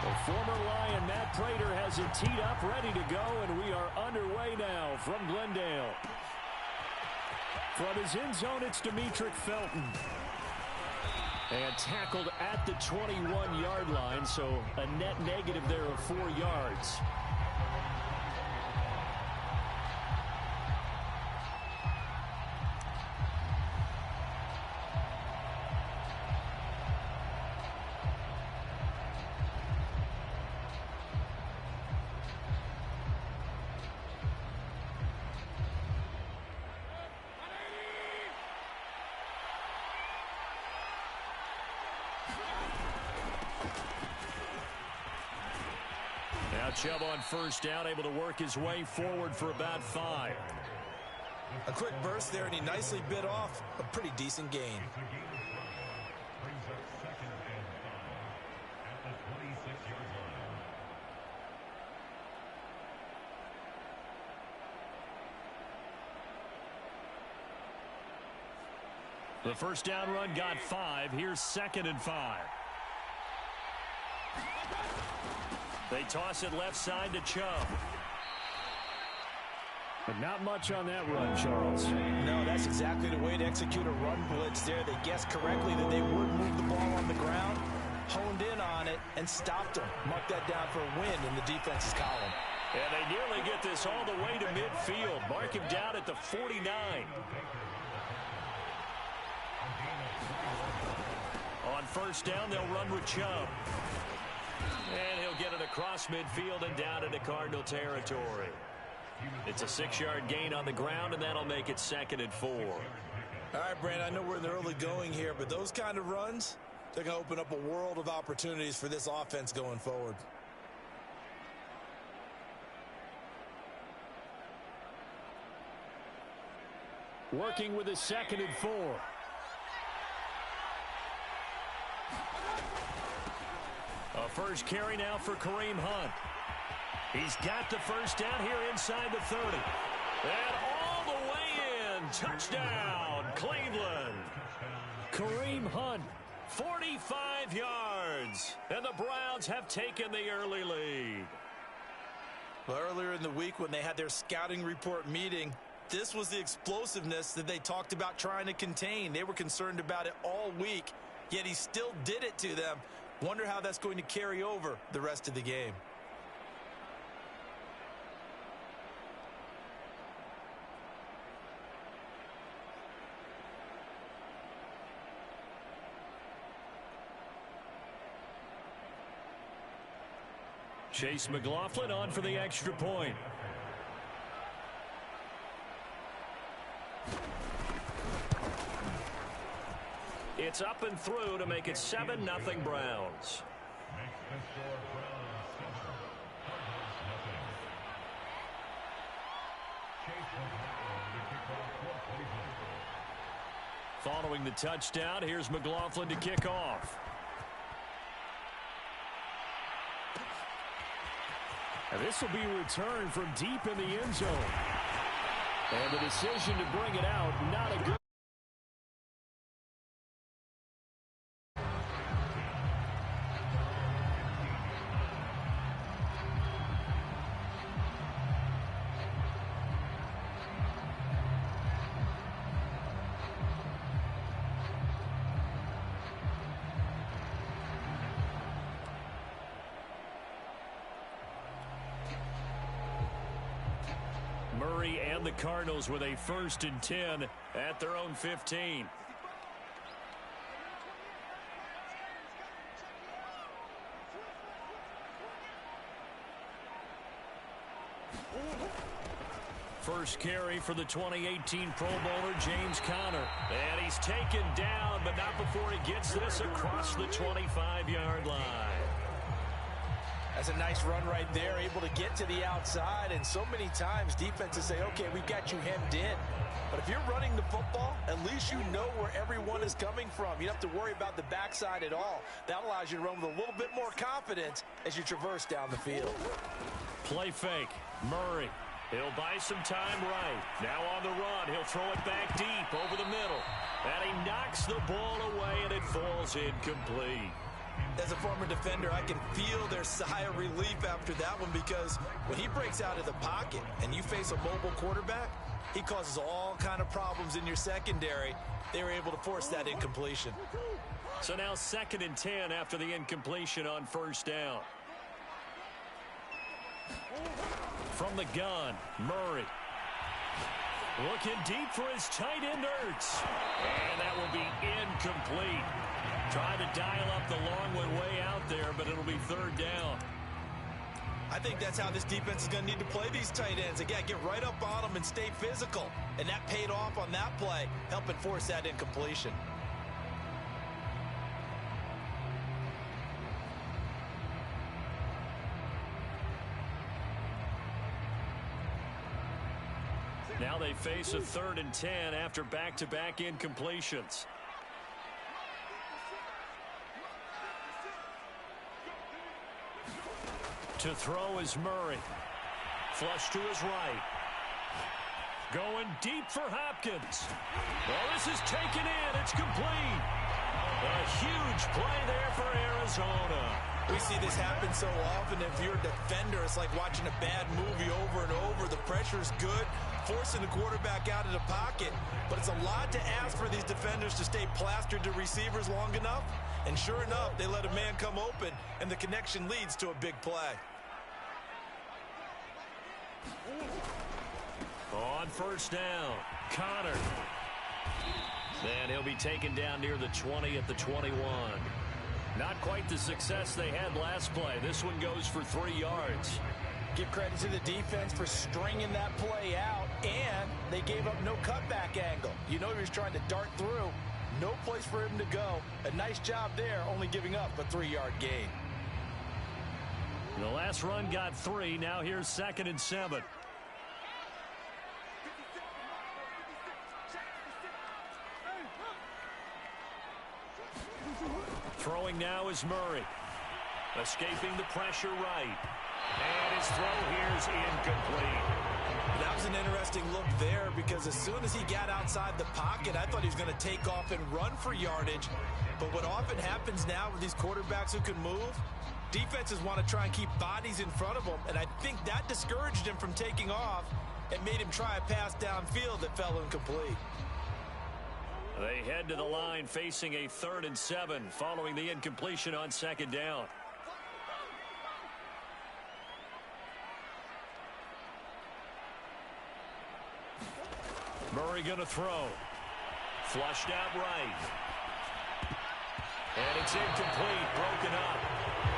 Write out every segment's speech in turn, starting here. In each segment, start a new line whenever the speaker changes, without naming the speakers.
The former Lion, Matt Prater, has it teed up, ready to go, and we are underway now from Glendale. From his end zone, it's Demetric Felton. And tackled at the 21-yard line, so a net negative there of 4 yards. Now Chubb on first down, able to work his way forward for about 5.
A quick burst there, and he nicely bit off a pretty decent gain.
The first down run got 5. Here's 2nd and 5. They toss it left side to Chubb. But not much on that run, Charles.
No, that's exactly the way to execute a run blitz there. They guessed correctly that they would move the ball on the ground, honed in on it, and stopped them. Mark that down for a win in the defense's column.
And they nearly get this all the way to midfield. Mark him down at the 49. On first down, they'll run with Chubb. And he'll get it across midfield and down into Cardinal territory. It's a 6-yard gain on the ground, and that'll make it 2nd and 4.
All right, Brand, I know we're in the early going here, but those kind of runs, they're going to open up a world of opportunities for this offense going forward.
Working with a 2nd and 4. A first carry now for Kareem Hunt. He's got the first down here inside the 30. And all the way in. Touchdown, Cleveland. Kareem Hunt, 45 yards. And the Browns have taken the early lead.
Well, earlier in the week when they had their scouting report meeting, this was the explosiveness that they talked about trying to contain. They were concerned about it all week, yet he still did it to them. Wonder how that's going to carry over the rest of the game.
Chase McLaughlin on for the extra point. It's up and through to make it 7-0 Browns. Following the touchdown, here's McLaughlin to kick off. And this will be returned from deep in the end zone. And the decision to bring it out, not a good. Murray and the Cardinals with a 1st and 10 at their own 15. First carry for the 2018 Pro Bowler, James Conner. And he's taken down, but not before he gets this across the 25-yard line.
That's a nice run right there, able to get to the outside. And so many times defenses say, okay, we've got you hemmed in. But if you're running the football, at least you know where everyone is coming from. You don't have to worry about the backside at all. That allows you to run with a little bit more confidence as you traverse down the field.
Play fake. Murray. He'll buy some time right. Now on the run. He'll throw it back deep over the middle. And he knocks the ball away, and it falls incomplete.
As a former defender, I can feel their sigh of relief after that one, because when he breaks out of the pocket and you face a mobile quarterback, he causes all kind of problems in your secondary. They were able to force that incompletion.
So now 2nd and 10 after the incompletion on 1st down. From the gun, Murray. Looking deep for his tight end, Ertz. And that will be incomplete. Trying to dial up the long one way out there, but it'll be 3rd down.
I think that's how this defense is going to need to play these tight ends. Again, get right up on them and stay physical. And that paid off on that play, helping force that incompletion.
Now they face a 3rd and 10 after back-to-back incompletions. To throw is Murray. Flush to his right. Going deep for Hopkins. Well, this is taken in. It's complete. A huge play there for Arizona.
We see this happen so often. If you're a defender, it's like watching a bad movie over and over. The pressure's good, forcing the quarterback out of the pocket. But it's a lot to ask for these defenders to stay plastered to receivers long enough. And sure enough, they let a man come open, and the connection leads to a big play.
On 1st down, Connor. And he'll be taken down near the 20 at the 21. Not quite the success they had last play. This one goes for 3 yards.
Give credit to the defense for stringing that play out, and they gave up no cutback angle. You know he was trying to dart through. No place for him to go. A nice job there, only giving up a 3-yard gain.
The last run got 3. Now here's 2nd and 7. Throwing now is Murray. Escaping the pressure right. And his throw here is incomplete.
That was an interesting look there, because as soon as he got outside the pocket, I thought he was going to take off and run for yardage. But what often happens now with these quarterbacks who can move, defenses want to try and keep bodies in front of them, and I think that discouraged him from taking off and made him try a pass downfield that fell incomplete.
They head to the line facing a 3rd and 7 following the incompletion on 2nd down. Murray going to throw. Flushed out right. And it's incomplete, broken up.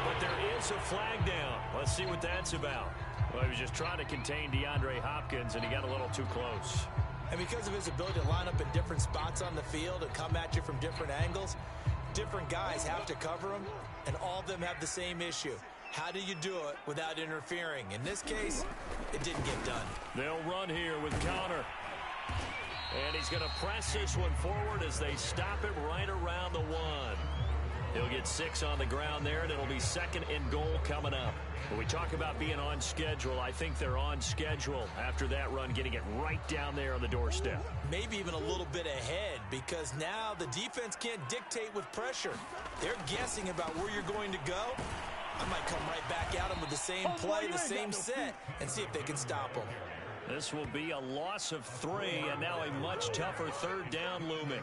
But there is a flag down. Let's see what that's about. Well, he was just trying to contain DeAndre Hopkins, and he got a little too close.
And because of his ability to line up in different spots on the field and come at you from different angles, different guys have to cover him, and all of them have the same issue. How do you do it without interfering? In this case, it didn't get done.
They'll run here with Connor. And he's going to press this one forward as they stop him right around the 1. He'll get 6 on the ground there, and it'll be 2nd and goal coming up. When we talk about being on schedule, I think they're on schedule after that run, getting it right down there on the doorstep.
Maybe even a little bit ahead, because now the defense can't dictate with pressure. They're guessing about where you're going to go. I might come right back at them with the same play, the same set, and see if they can stop them.
This will be a loss of 3, and now a much tougher 3rd down looming.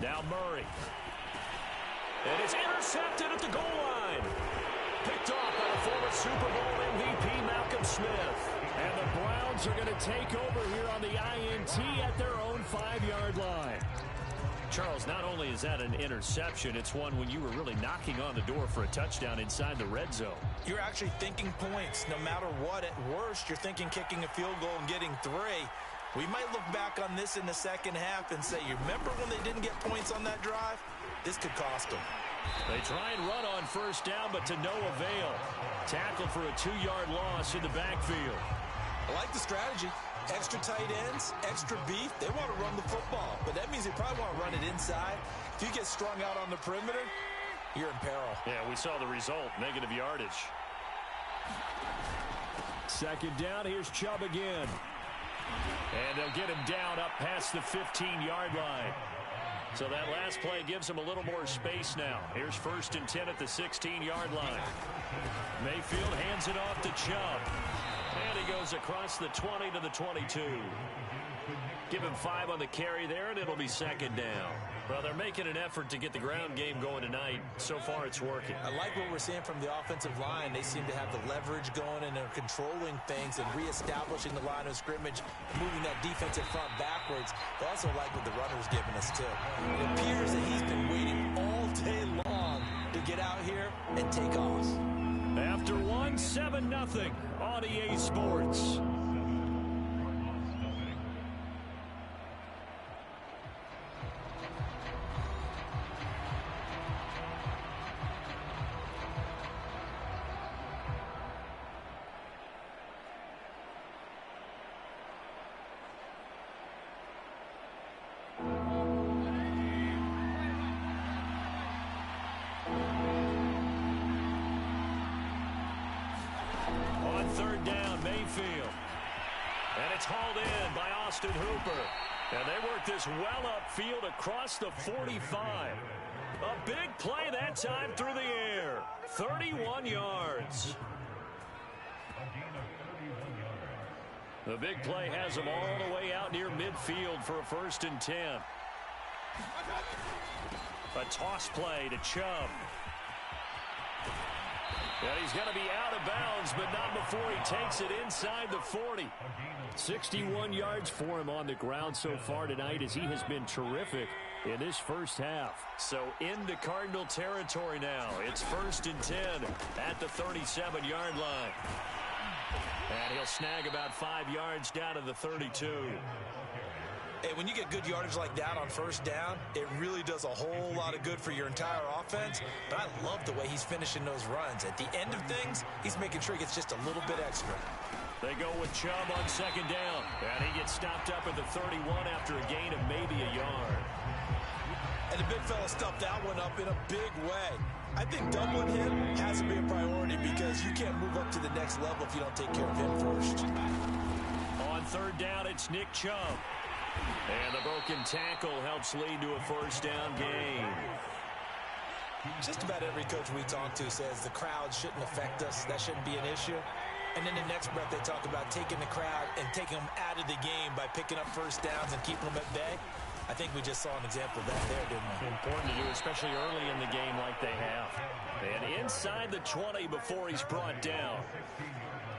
Now Murray. And it's intercepted at the goal line. Picked off by the former Super Bowl MVP Malcolm Smith. And the Browns are going to take over here on the INT at their own 5-yard line. Charles, not only is that an interception, it's one when you were really knocking on the door for a touchdown inside the red zone.
You're actually thinking points. No matter what, at worst, you're thinking kicking a field goal and getting 3. We might look back on this in the second half and say, you remember when they didn't get points on that drive? This could cost them.
They try and run on first down, but to no avail. Tackle for a 2-yard loss in the backfield.
I like the strategy. Extra tight ends, extra beef. They want to run the football, but that means they probably want to run it inside. If you get strung out on the perimeter, you're in peril.
Yeah, we saw the result, negative yardage. Second down, here's Chubb again. And they'll get him down up past the 15-yard line. So that last play gives him a little more space now. Here's 1st and 10 at the 16-yard line. Mayfield hands it off to Chubb. And he goes across the 20 to the 22. Give him 5 on the carry there, and it'll be second down. Well, they're making an effort to get the ground game going tonight. So far, it's working.
I like what we're seeing from the offensive line. They seem to have the leverage going, and they're controlling things and reestablishing the line of scrimmage, moving that defensive front backwards. I also like what the runner's giving us, too. It appears that he's been waiting all day long to get out here and take off.
After 7-0 on EA Sports. Third down, Mayfield. And it's hauled in by Austin Hooper. And they work this well upfield across the 45. A big play that time through the air. 31 yards. The big play has them all the way out near midfield for a 1st and 10. A toss play to Chubb. And he's going to be out of bounds, but not before he takes it inside the 40. 61 yards for him on the ground so far tonight, as he has been terrific in this first half. So into Cardinal territory now. It's 1st and 10 at the 37-yard line. And he'll snag about 5 yards down to the 32.
Hey, when you get good yardage like that on first down, it really does a whole lot of good for your entire offense. But I love the way he's finishing those runs. At the end of things, he's making sure he gets just a little bit extra.
They go with Chubb on second down. And he gets stopped up at the 31 after a gain of maybe a yard.
And the big fella stuffed that one up in a big way. I think doubling him has to be a priority because you can't move up to the next level if you don't take care of him first.
On third down, it's Nick Chubb. And the broken tackle helps lead to a 1st down gain.
Just about every coach we talk to says the crowd shouldn't affect us. That shouldn't be an issue. And then the next breath they talk about taking the crowd and taking them out of the game by picking up 1st downs and keeping them at bay. I think we just saw an example of that there, didn't we?
Important to do, especially early in the game like they have. And inside the 20 before he's brought down.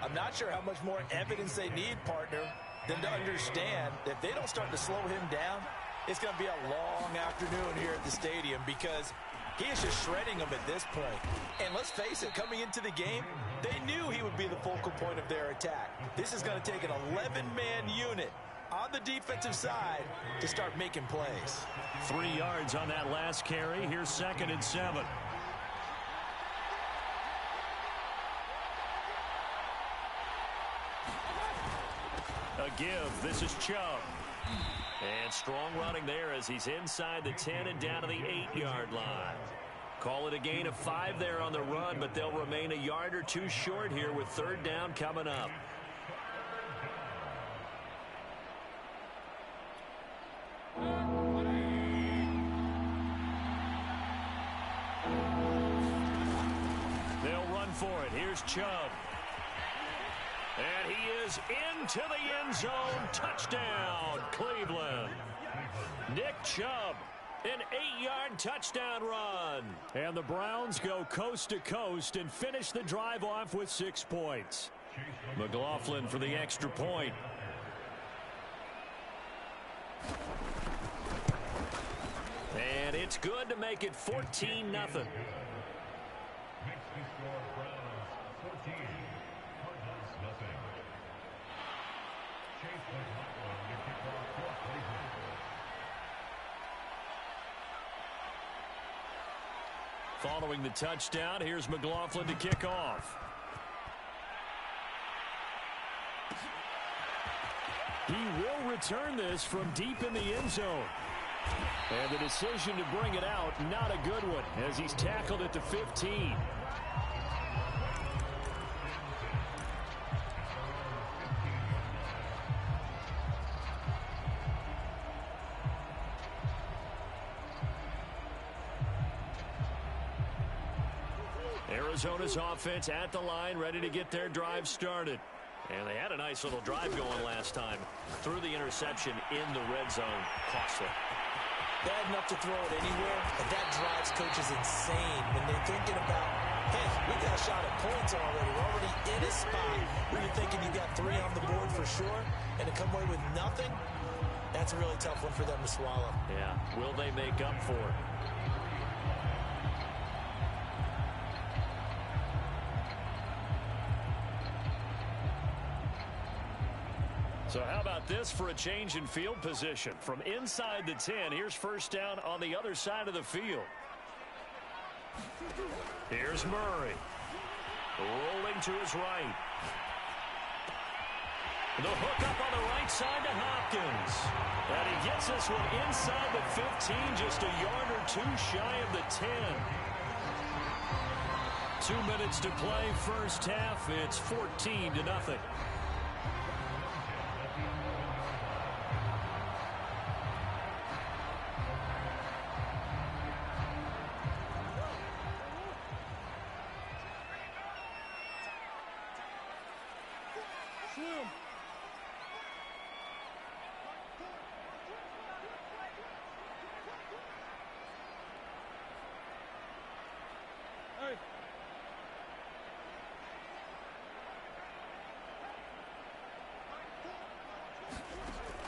I'm not sure how much more evidence they need, partner, than to understand that if they don't start to slow him down, it's going to be a long afternoon here at the stadium because he is just shredding them at this point. And let's face it, coming into the game, they knew he would be the focal point of their attack. This is going to take an 11-man unit on the defensive side to start making plays.
3 yards on that last carry. Here's 2nd and 7. A give. This is Chubb. And strong running there as he's inside the 10 and down to the 8-yard line. Call it a gain of 5 there on the run, but they'll remain a yard or 2 short here with 3rd down coming up. They'll run for it. Here's Chubb. And he is into the end zone. Touchdown, Cleveland. Nick Chubb, an 8-yard touchdown run. And the Browns go coast to coast and finish the drive off with 6 points. McLaughlin for the extra point. And it's good to make it 14-0. Following the touchdown, here's McLaughlin to kick off. He will return this from deep in the end zone. And the decision to bring it out, not a good one, as he's tackled at the 15. Arizona's offense at the line, ready to get their drive started. And they had a nice little drive going last time. Threw the interception in the red zone. Costly.
Bad enough to throw it anywhere, but that drives coaches insane when they're thinking about, hey, we got a shot at points already. We're already in a spot where you're thinking you got 3 on the board for sure, and to come away with nothing, that's a really tough one for them to swallow.
Yeah, will they make up for it? So how about this for a change in field position? From inside the 10, here's first down on the other side of the field. Here's Murray. Rolling to his right. The hook up on the right side to Hopkins. And he gets this one inside the 15, just a yard or 2 shy of the 10. 2 minutes to play first half. It's 14-0.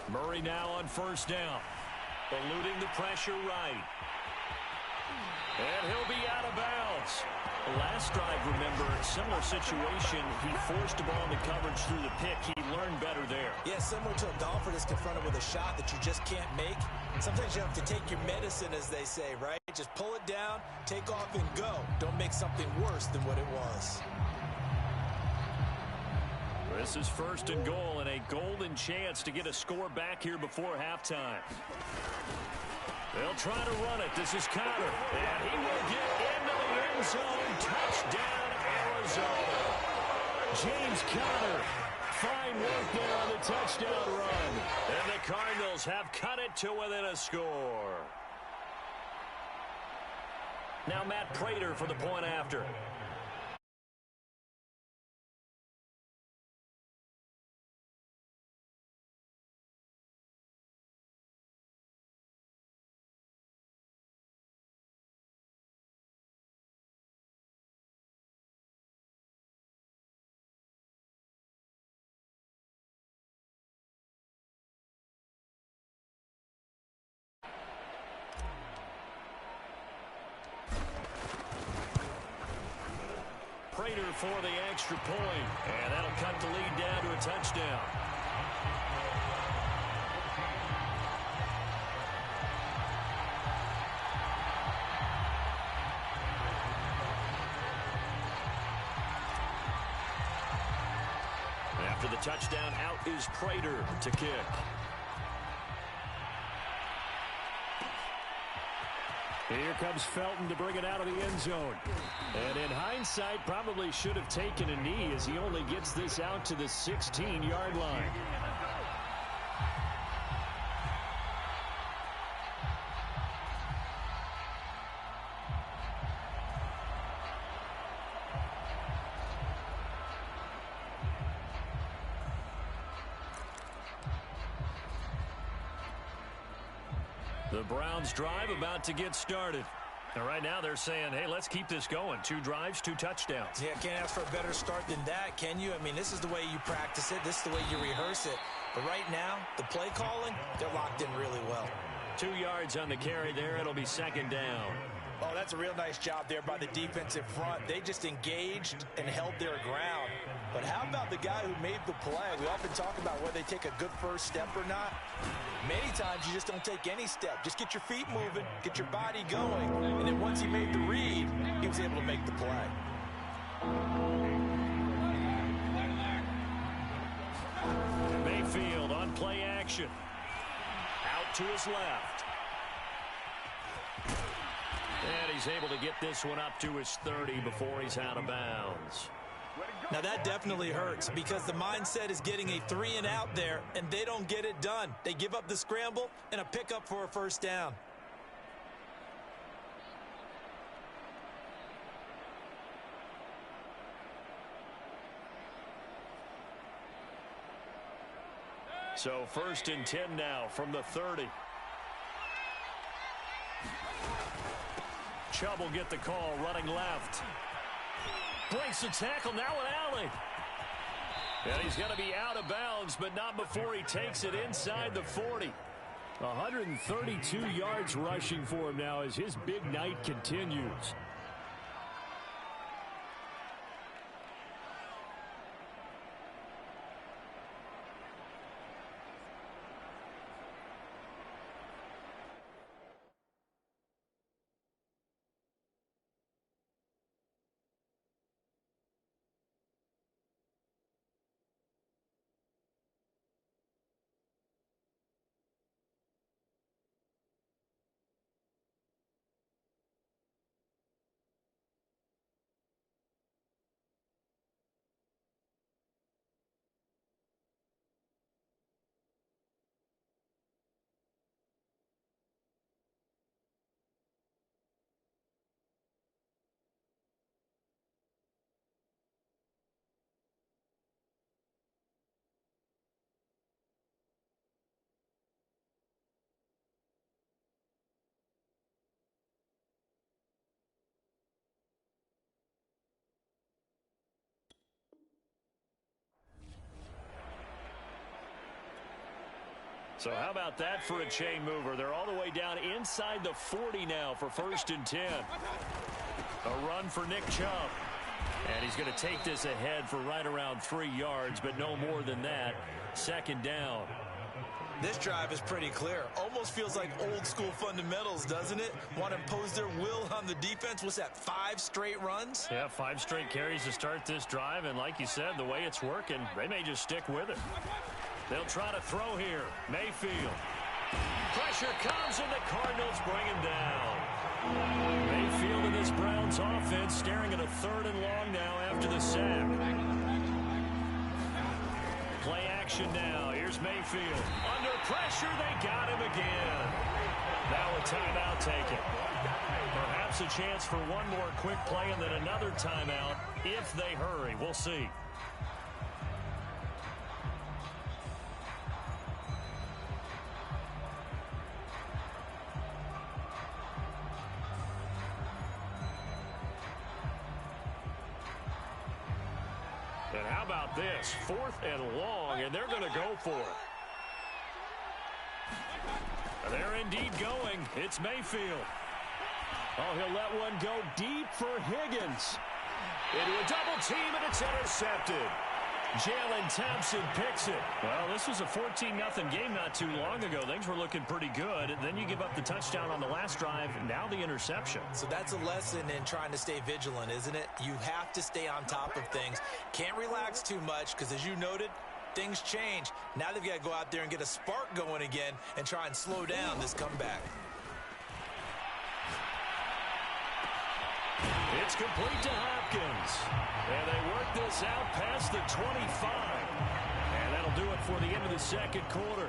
Murray now on first down. Eluding the pressure right. And he'll be out of bounds. Last drive, remember, similar situation. He forced the ball into coverage through the pick. He learned better there.
Yeah, similar to a golfer that's confronted with a shot that you just can't make. Sometimes you have to take your medicine, as they say, right? Just pull it down, take off, and go. Don't make something worse than what it was.
This is first and goal and a golden chance to get a score back here before halftime. They'll try to run it. This is Conner. And he will get into the end zone. Touchdown, Arizona. James Conner. Fine work there on the touchdown run. And the Cardinals have cut it to within a score. Now Matt Prater for the point after. Prater for the extra point, and that'll cut the lead down to a touchdown. After the touchdown, out is Prater to kick. Here comes Felton to bring it out of the end zone. And in hindsight, probably should have taken a knee as he only gets this out to the 16-yard line. The Browns drive about to get started. And right now they're saying, hey, let's keep this going. 2 drives, 2 touchdowns.
Yeah, can't ask for a better start than that, can you? I mean, this is the way you practice it. This is the way you rehearse it. But right now, the play calling, they're locked in really well.
2 yards on the carry there. It'll be second down.
Oh, that's a real nice job there by the defensive front. They just engaged and held their ground. But how about the guy who made the play? We often talk about whether they take a good first step or not. Many times you just don't take any step. Just get your feet moving, get your body going, and then once he made the read, he was able to make the play.
Mayfield on play action. Out to his left. And he's able to get this one up to his 30 before he's out of bounds.
Now that definitely hurts because the mindset is getting a 3-and-out there, and they don't get it done. They give up the scramble and a pickup for a first down.
So 1st and 10 now from the 30. Chubb will get the call, running left. Breaks the tackle, now an alley. And he's going to be out of bounds, but not before he takes it inside the 40. 132 yards rushing for him now as his big night continues. So how about that for a chain mover? They're all the way down inside the 40 now for 1st and 10. A run for Nick Chubb. And he's going to take this ahead for right around 3 yards, but no more than that. 2nd down.
This drive is pretty clear. Almost feels like old school fundamentals, doesn't it? Want to impose their will on the defense. What's that, 5 straight runs?
Yeah, 5 straight carries to start this drive. And like you said, the way it's working, they may just stick with it. They'll try to throw here. Mayfield. Pressure comes, and the Cardinals bring him down. Mayfield in this Browns offense staring at a 3rd and long now after the sack. Play action now. Here's Mayfield. Under pressure, they got him again. Now a timeout taken. Perhaps a chance for one more quick play and then another timeout if they hurry. We'll see. And how about this? 4th and long, and they're going to go for it. They're indeed going. It's Mayfield. Oh, he'll let one go deep for Higgins. Into a double team, and it's intercepted. Jalen Thompson picks it. Well, this was a 14-0 game not too long ago. Things were looking pretty good. And then you give up the touchdown on the last drive. Now the interception.
So that's a lesson in trying to stay vigilant, isn't it? You have to stay on top of things. Can't relax too much because, as you noted, things change. Now they've got to go out there and get a spark going again and try and slow down this comeback.
It's complete to Hopkins. And they work this out past the 25. And that'll do it for the end of the 2nd quarter.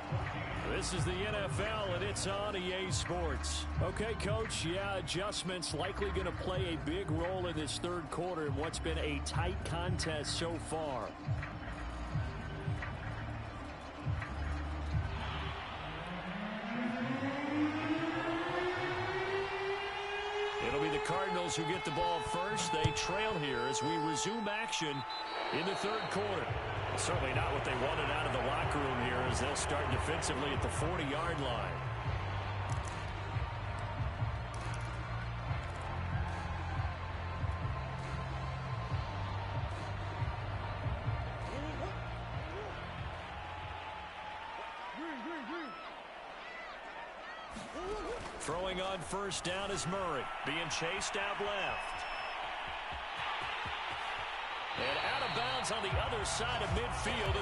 This is the NFL, and it's on EA Sports. Okay, Coach, yeah, adjustments likely going to play a big role in this 3rd quarter in what's been a tight contest so far. It'll be the Cardinals who get the ball first. They trail here as we resume action in the 3rd quarter. Certainly not what they wanted out of the locker room here as they'll start defensively at the 40-yard line. Throwing on first down is Murray, being chased out left. And out of bounds on the other side of midfield.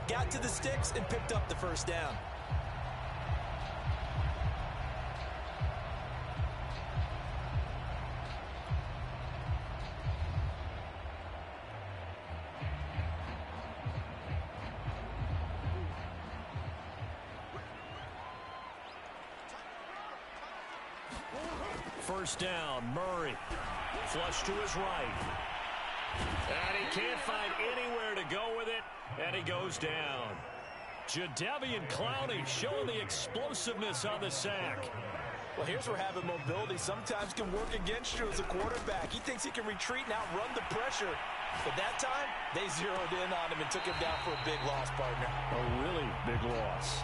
Got to the sticks and picked up the first down.
First down, Murray. Flush to his right. And he can't find anywhere to go with it, and he goes down. Jadeveon Clowney showing the explosiveness on the sack.
Well, here's where having mobility sometimes can work against you as a quarterback. He thinks he can retreat and outrun the pressure. But that time, they zeroed in on him and took him down for a big loss, partner.
A really big loss.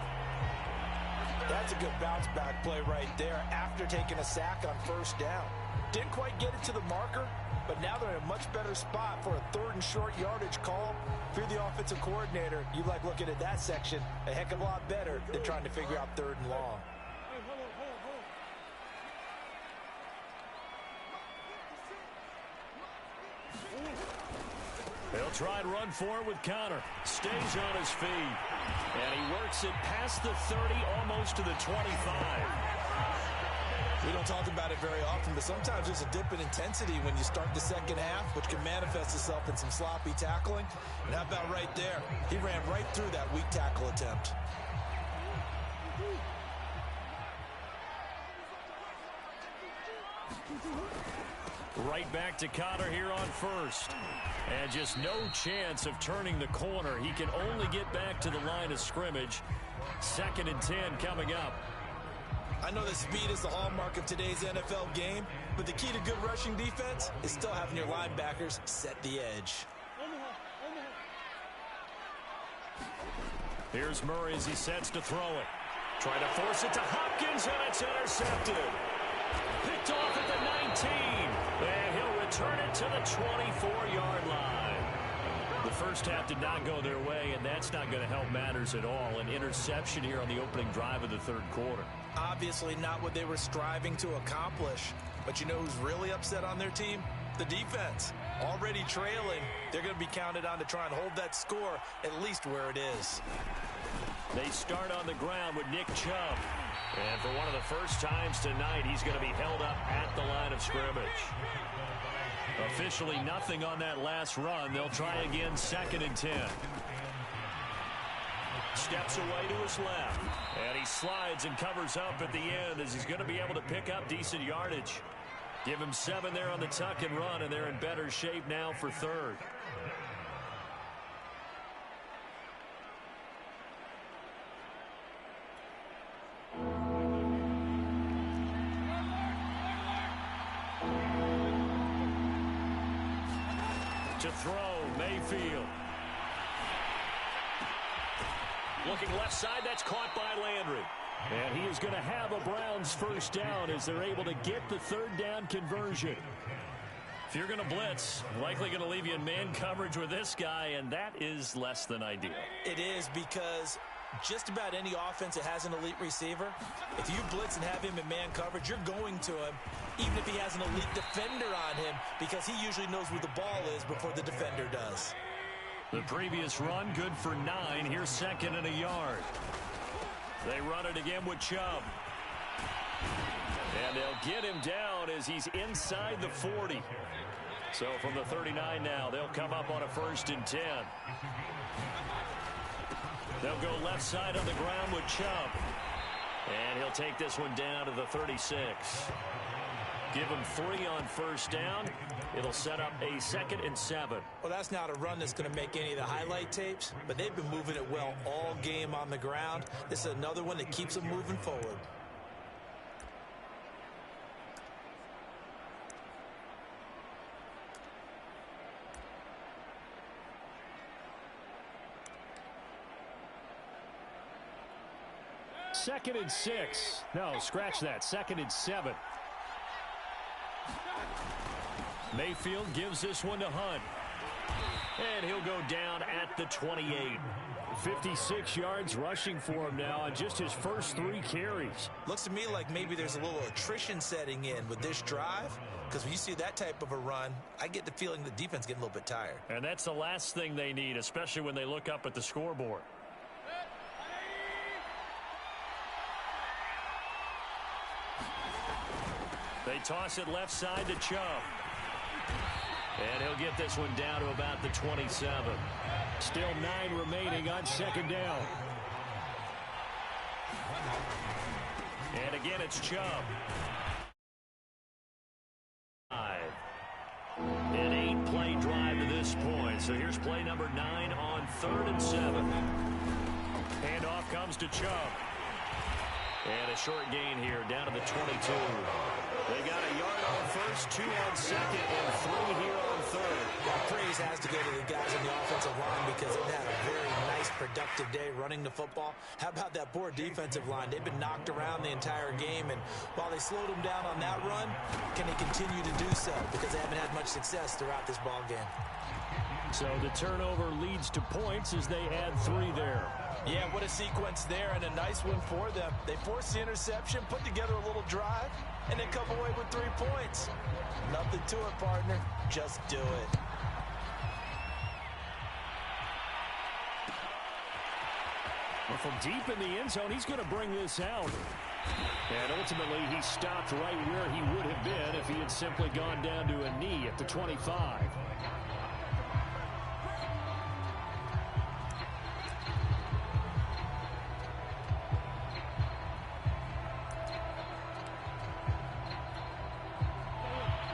That's a good bounce-back play right there after taking a sack on first down. Didn't quite get it to the marker, but now they're in a much better spot for a third and short yardage call. If you're the offensive coordinator, you like looking at that section a heck of a lot better than trying to figure out third and long.
They'll try and run for it with Connor. Stays on his feet. And he works it past the 30, almost to the 25.
We don't talk about it very often, but sometimes there's a dip in intensity when you start the second half, which can manifest itself in some sloppy tackling. And how about right there? He ran right through that weak tackle attempt.
Right back to Connor here on first. And just no chance of turning the corner. He can only get back to the line of scrimmage. 2nd and 10 coming up.
I know that speed is the hallmark of today's NFL game, but the key to good rushing defense is still having your linebackers set the edge.
Here's Murray as he sets to throw it. Trying to force it to Hopkins, and it's intercepted. Picked off at the 19. And he'll return it to the 24-yard line. The first half did not go their way, and that's not going to help matters at all. An interception here on the opening drive of the third quarter.
Obviously not what they were striving to accomplish. But you know who's really upset on their team? The defense. Already trailing, they're going to be counted on to try and hold that score at least where it is.
They start on the ground with Nick Chubb. And for one of the first times tonight, he's going to be held up at the line of scrimmage. Officially nothing on that last run. They'll try again 2nd and 10. Steps away to his left. And he slides and covers up at the end as he's going to be able to pick up decent yardage. Give him 7 there on the tuck and run, and they're in better shape now for third. To throw, Mayfield. Looking left side, that's caught by Landry. And he is going to have a Browns first down as they're able to get the third down conversion. If you're going to blitz, likely going to leave you in man coverage with this guy, and that is less than ideal.
It is, because just about any offense that has an elite receiver, if you blitz and have him in man coverage, you're going to him, even if he has an elite defender on him, because he usually knows where the ball is before the defender does.
The previous run, good for 9. Here's 2nd and a yard. They run it again with Chubb. And they'll get him down as he's inside the 40. So from the 39 now, they'll come up on a 1st and 10. They'll go left side on the ground with Chubb. And he'll take this one down to the 36. Give him 3 on first down. It'll set up a 2nd and 7.
Well, that's not a run that's going to make any of the highlight tapes, but they've been moving it well all game on the ground. This is another one that keeps them moving forward.
Second and 6. No, scratch that. 2nd and 7. Mayfield gives this one to Hunt. And he'll go down at the 28. 56 yards rushing for him now on just his first 3 carries.
Looks to me like maybe there's a little attrition setting in with this drive, because when you see that type of a run, I get the feeling the defense getting a little bit tired.
And that's the last thing they need, especially when they look up at the scoreboard. They toss it left side to Chubb. And he'll get this one down to about the 27. Still 9 remaining on second down. And again, it's Chubb. An 8-play drive to this point. So here's play number 9 on 3rd and 7. Handoff comes to Chubb. And a short gain here down to the 22. They got a yard on first, 2 on second, and 3 here on third.
Praise has to go to the guys on the offensive line because they've had a very nice, productive day running the football. How about that poor defensive line? They've been knocked around the entire game, and while they slowed them down on that run, can they continue to do so? Because they haven't had much success throughout this ball game.
So the turnover leads to points as they add 3 there.
Yeah, what a sequence there, and a nice one for them. They forced the interception, put together a little drive, and then come away with 3 points. Nothing to it, partner. Just do it.
Well, from deep in the end zone, he's going to bring this out. And ultimately, he stopped right where he would have been if he had simply gone down to a knee at the 25.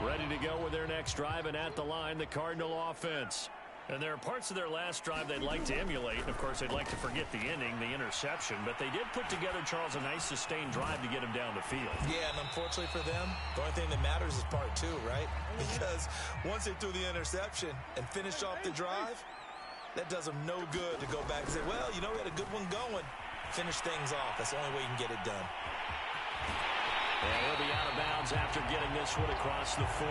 Ready to go with their next drive, and at the line, the Cardinal offense. And there are parts of their last drive they'd like to emulate. And, of course, they'd like to forget the ending, the interception. But they did put together, Charles, a nice sustained drive to get him down the field.
Yeah, and unfortunately for them, the only thing that matters is part 2, right? Because once they threw the interception and finished off the drive, that does them no good to go back and say, well, you know, we had a good one going. Finish things off. That's the only way you can get it done.
And he'll be out of bounds after getting this one across the 40.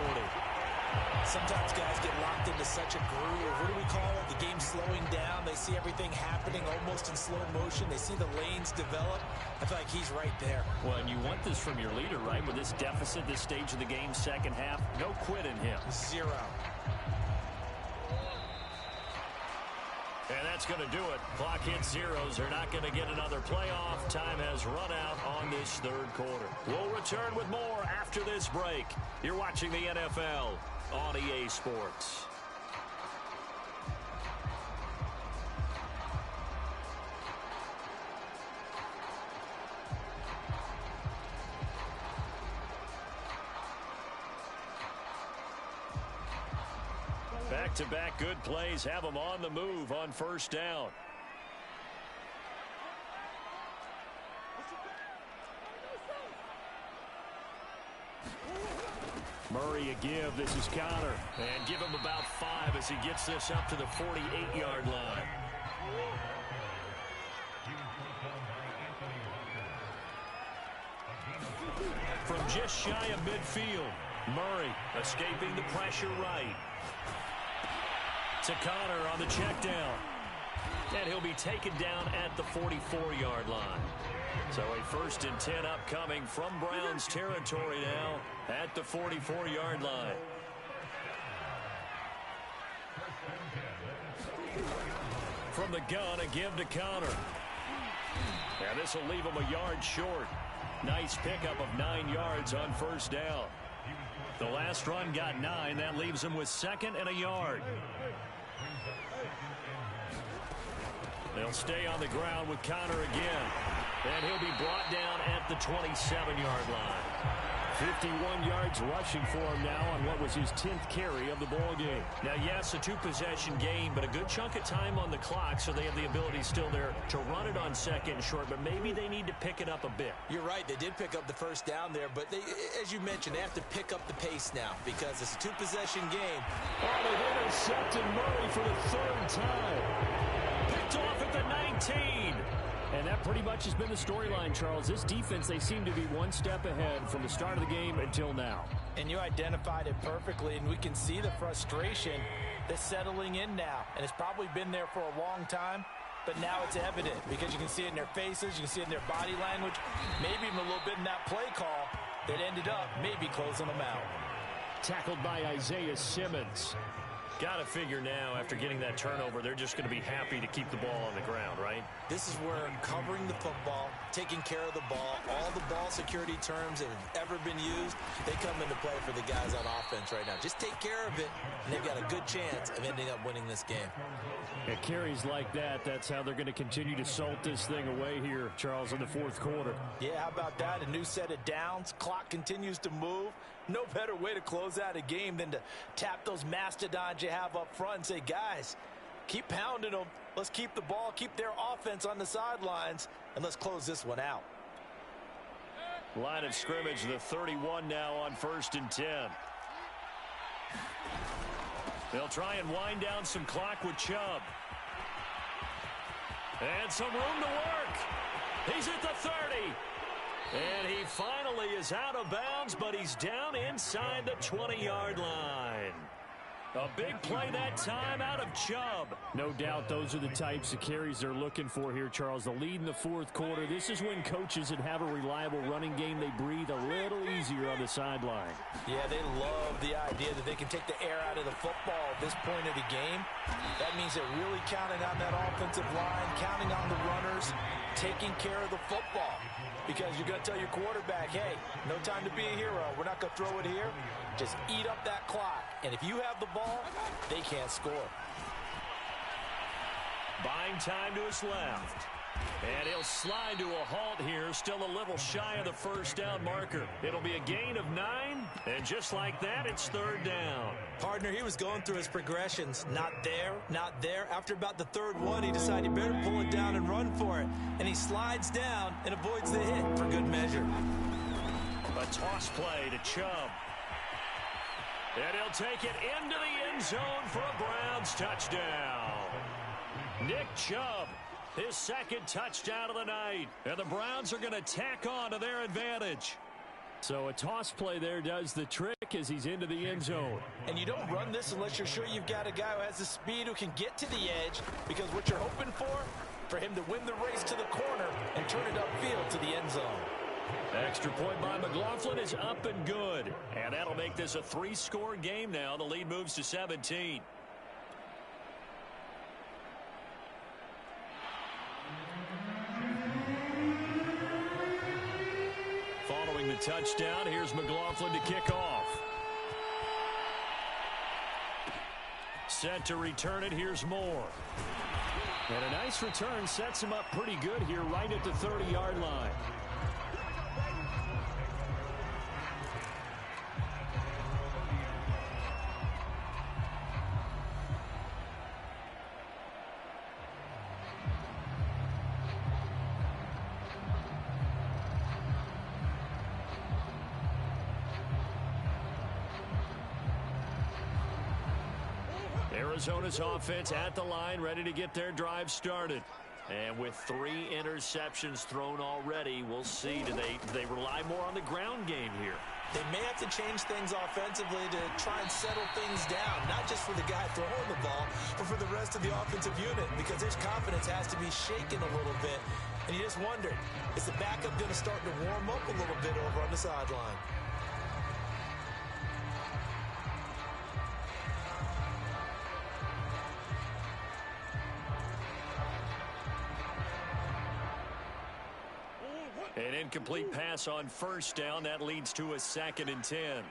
Sometimes guys get locked into such a groove. What do we call it? The game's slowing down. They see everything happening almost in slow motion. They see the lanes develop. I feel like he's right there.
Well, and you want this from your leader, right? With this deficit, this stage of the game, second half, no quit in him.
0.
And that's going to do it. Clock hits zeros. They're not going to get another playoff. Time has run out on this third quarter. We'll return with more after this break. You're watching the NFL on EA Sports. Back-to-back good plays have them on the move on first down. Murray a give. This is Connor. And give him about 5 as he gets this up to the 48-yard line. From just shy of midfield, Murray escaping the pressure right. To Connor on the check down. And he'll be taken down at the 44-yard line. So a 1st and 10 upcoming from Browns territory now at the 44-yard line. From the gun, a give to Connor. And this will leave him a yard short. Nice pickup of 9 yards on first down. The last run got 9. That leaves him with 2nd and a yard. They'll stay on the ground with Connor again. And he'll be brought down at the 27-yard line. 51 yards rushing for him now on what was his 10th carry of the ball game. Now, yes, a 2-possession game, but a good chunk of time on the clock, so they have the ability still there to run it on 2nd and short, but maybe they need to pick it up a bit.
You're right. They did pick up the first down there, but they, as you mentioned, they have to pick up the pace now because it's a 2-possession game.
Oh, they've intercepted Murray for the 3rd time. Picked off at the 19. And that pretty much has been the storyline, Charles. This defense, they seem to be one step ahead from the start of the game until now.
And you identified it perfectly, and we can see the frustration that's settling in now. And it's probably been there for a long time, but now it's evident because you can see it in their faces, you can see it in their body language, maybe even a little bit in that play call that ended up maybe closing them out.
Tackled by Isaiah Simmons. Got to figure now, after getting that turnover, they're just going to be happy to keep the ball on the ground, right?
This is where covering the football, taking care of the ball, all the ball security terms that have ever been used, they come into play for the guys on offense right now. Just take care of it, and they've got a good chance of ending up winning this game.
At carries like that, that's how they're going to continue to salt this thing away here, Charles, in the fourth quarter.
Yeah, how about that? A new set of downs. Clock continues to move. No better way to close out a game than to tap those mastodons you have up front and say, guys, keep pounding them. Let's keep the ball, keep their offense on the sidelines, and let's close this one out.
Line of scrimmage, the 31 now on 1st and 10. They'll try and wind down some clock with Chubb. And some room to work. He's at the 30. And he finally is out of bounds, but he's down inside the 20-yard line. A big play that time out of Chubb. No doubt those are the types of carries they're looking for here, Charles. The lead in the fourth quarter. This is when coaches that have a reliable running game, they breathe a little easier on the sideline.
Yeah, they love the idea that they can take the air out of the football at this point of the game. That means they're really counting on that offensive line, counting on the runners, taking care of the football. Because you're going to tell your quarterback, hey, no time to be a hero. We're not going to throw it here. Just eat up that clock. And if you have the ball, they can't score.
Buying time to his left. And he'll slide to a halt here, still a little shy of the first down marker. It'll be a gain of 9, and just like that, it's 3rd down.
Partner, he was going through his progressions. Not there, not there. After about the 3rd one, he decided he better pull it down and run for it. And he slides down and avoids the hit for good measure.
A toss play to Chubb. And he'll take it into the end zone for a Browns touchdown. Nick Chubb, his 2nd touchdown of the night. And the Browns are going to tack on to their advantage. So a toss play there does the trick as he's into the end zone.
And you don't run this unless you're sure you've got a guy who has the speed who can get to the edge. Because what you're hoping for him to win the race to the corner and turn it upfield to the end zone.
Extra point by McLaughlin is up and good. And that'll make this a 3-score game now. The lead moves to 17. Following the touchdown, here's McLaughlin to kick off. Set to return it, here's Moore. And a nice return sets him up pretty good here right at the 30-yard line. Arizona's offense at the line, ready to get their drive started. And with 3 interceptions thrown already, we'll see. Do they rely more on the ground game here?
They may have to change things offensively to try and settle things down, not just for the guy throwing the ball, but for the rest of the offensive unit, because his confidence has to be shaken a little bit. And you just wonder, is the backup going to start to warm up a little bit over on the sideline?
An incomplete pass on 1st down. That leads to a 2nd and 10.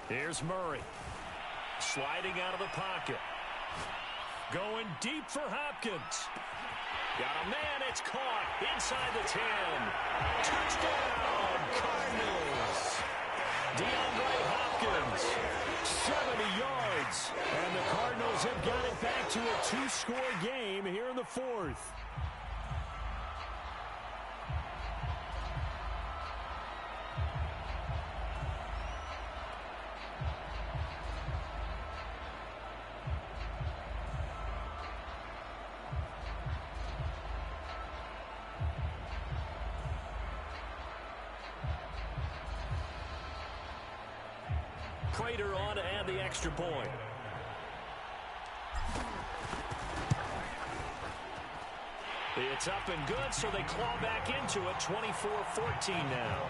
Here's Murray. Sliding out of the pocket. Going deep for Hopkins. Got a man. It's caught inside the 10. Touchdown, Cardinals. DeAndre Hopkins, 70 yards. And the Cardinals have got it back to a 2-score game here in the 4th. Prater on to add the extra point. It's up and good, so they claw back into it, 24-14 now.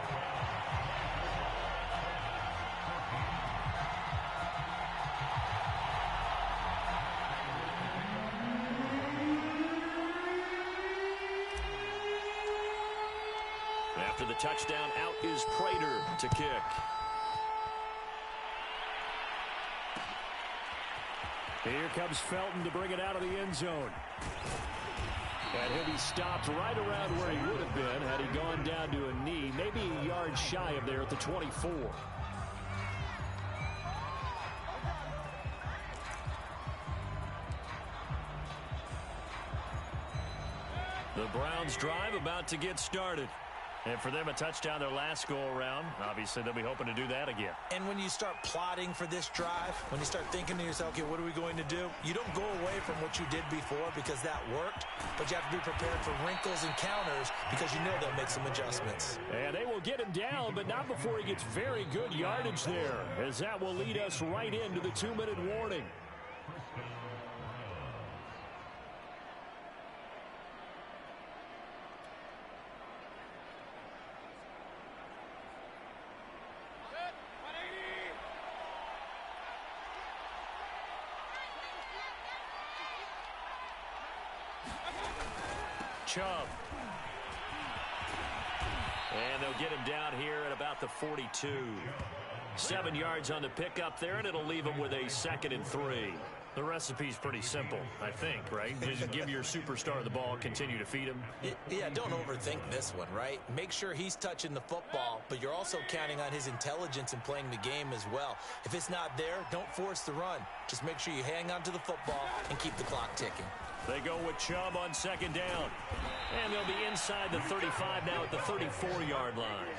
After the touchdown, out is Prater to kick.
Here comes Felton to bring it out of the end zone. And he'll be stopped right around where he would have been had he gone down to a knee, maybe a yard shy of there at the 24.
The Browns drive about to get started. And for them, a touchdown their last go-around. Obviously, they'll be hoping to do that again.
And when you start plotting for this drive, when you start thinking to yourself, okay, what are we going to do? You don't go away from what you did before because that worked, but you have to be prepared for wrinkles and counters because you know they'll make some adjustments.
And they will get him down, but not before he gets very good yardage there, as that will lead us right into the 2-minute warning.
Chubb. And they'll get him down here at about the 42. 7 yards on the pickup there, and it'll leave him with a 2nd and 3. The recipe's pretty simple, I think, right? Just give your superstar the ball, continue to feed him.
Yeah, don't overthink this one, right? Make sure he's touching the football, but you're also counting on his intelligence in playing the game as well. If it's not there, don't force the run. Just make sure you hang on to the football and keep the clock ticking.
They go with Chubb on 2nd down. And they'll be inside the 35 now at the 34-yard line.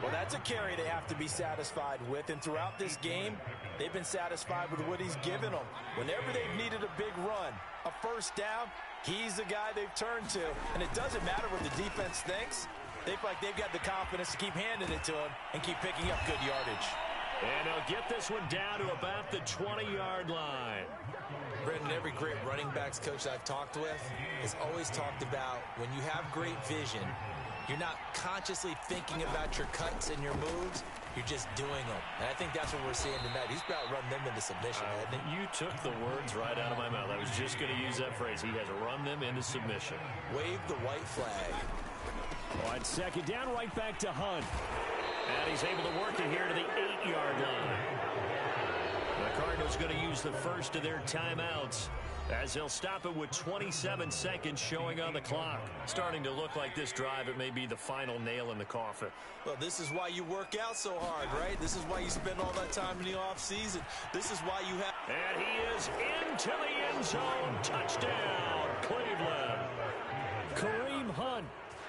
Well, that's a carry they have to be satisfied with, and throughout this game, they've been satisfied with what he's given them. Whenever they've needed a big run, a first down, he's the guy they've turned to. And it doesn't matter what the defense thinks. They feel like they've got the confidence to keep handing it to him and keep picking up good yardage.
And they'll get this one down to about the 20-yard line.
Brendan, every great running backs coach I've talked with has always talked about when you have great vision, you're not consciously thinking about your cuts and your moves. You're just doing them. And I think that's what we're seeing tonight. He's about to run them into submission, hasn't he?
You took the words right out of my mouth. I was just going to use that phrase. He has run them into submission.
Wave the white flag.
On 2nd down, right back to Hunt.
And he's able to work it here to the 8-yard line. The Cardinals going to use the first of their timeouts as they'll stop it with 27 seconds showing on the clock. Starting to look like this drive, it may be the final nail in the coffin.
Well, this is why you work out so hard, right? This is why you spend all that time in the offseason. This is why you have...
And he is into the end zone. Touchdown, Cleveland.
Kareem Hunt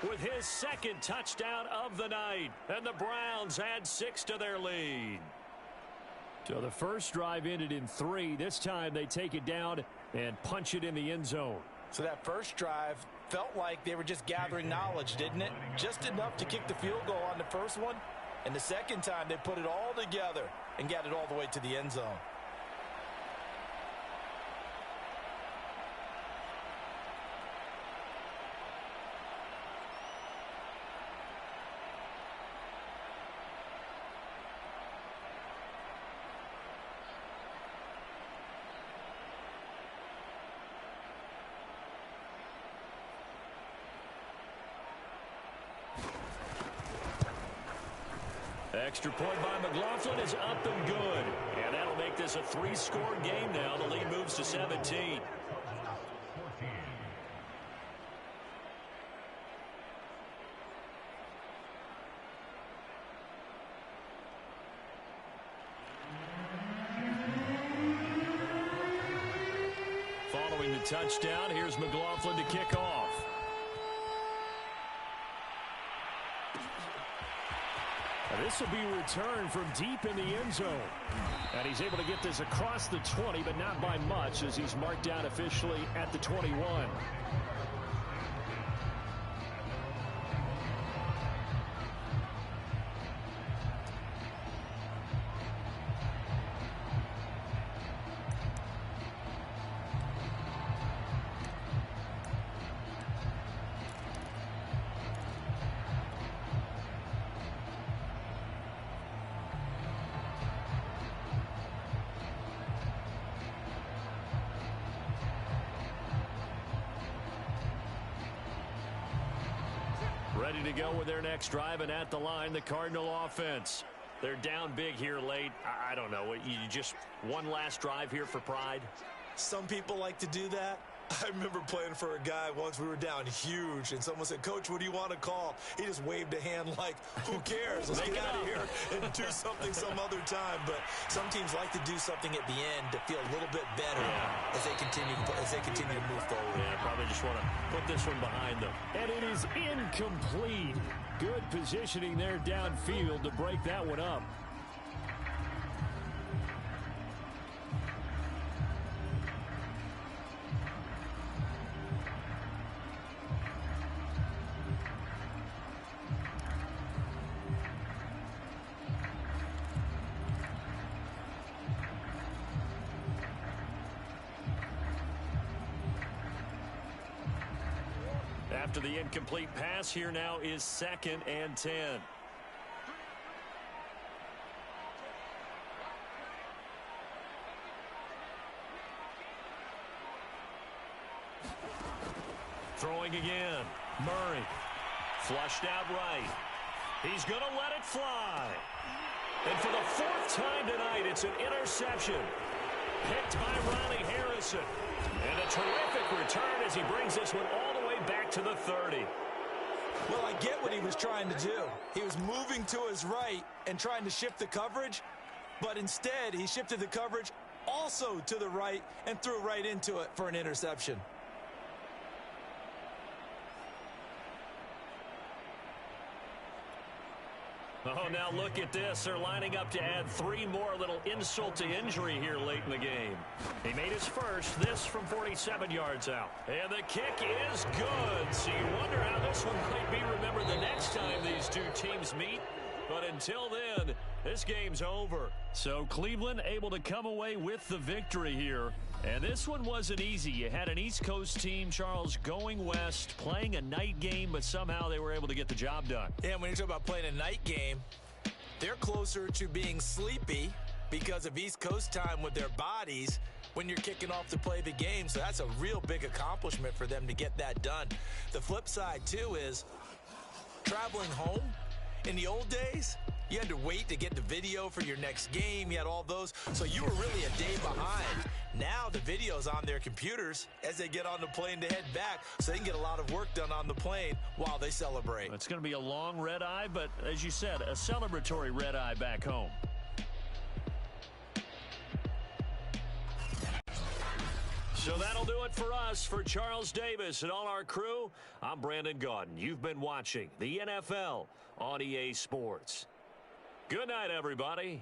with his 2nd touchdown of the night. And the Browns add 6 to their lead.
So the first drive ended in 3. This time they take it down and punch it in the end zone.
So that first drive felt like they were just gathering knowledge, didn't it? Just enough to kick the field goal on the first one. And the second time they put it all together and got it all the way to the end zone.
Extra point by McLaughlin is up and good. And that'll make this a 3-score game now. The lead moves to 17. Following the touchdown, here's McLaughlin to kick off.
This will be returned from deep in the end zone. And he's able to get this across the 20, but not by much, as he's marked down officially at the 21. Ready to go with their next drive, and at the line, the Cardinal offense. They're down big here late. I don't know. You just one last drive here for pride?
Some people like to do that. I remember playing for a guy once. We were down huge, and someone said, "Coach, what do you want to call?" He just waved a hand like, "Who cares? Let's get out of here and do something some other time." But some teams like to do something at the end to feel a little bit better as they continue to move forward.
Yeah, probably just want to put this one behind them. And it is incomplete. Good positioning there downfield to break that one up. After the incomplete pass, here now is 2nd and 10. Throwing again. Murray. Flushed out right. He's going to let it fly. And for the 4th time tonight, it's an interception. Picked by Ronnie Harrison. And a terrific return as he brings this one all the way back to the 30.
Well, I get what he was trying to do. He was moving to his right and trying to shift the coverage, but instead he shifted the coverage also to the right and threw right into it for an interception.
Oh, now look at this. They're lining up to add 3 more. Little insult to injury here late in the game. He made his first, this from 47 yards out. And the kick is good. So you wonder how this one might be remembered the next time these two teams meet. But until then, this game's over. So Cleveland able to come away with the victory here. And this one wasn't easy. You had an East Coast team, Charles, going west, playing a night game, but somehow they were able to get the job done.
Yeah, when you talk about playing a night game, they're closer to being sleepy because of East Coast time with their bodies when you're kicking off to play the game. So that's a real big accomplishment for them to get that done. The flip side, too, is traveling home. In the old days, you had to wait to get the video for your next game. You had all those. So you were really a day behind. Now the video's on their computers as they get on the plane to head back, so they can get a lot of work done on the plane while they celebrate.
It's going to be a long red eye, but as you said, a celebratory red eye back home. So that'll do it for us. For Charles Davis and all our crew, I'm Brandon Gaudin. You've been watching the NFL on EA Sports. Good night, everybody.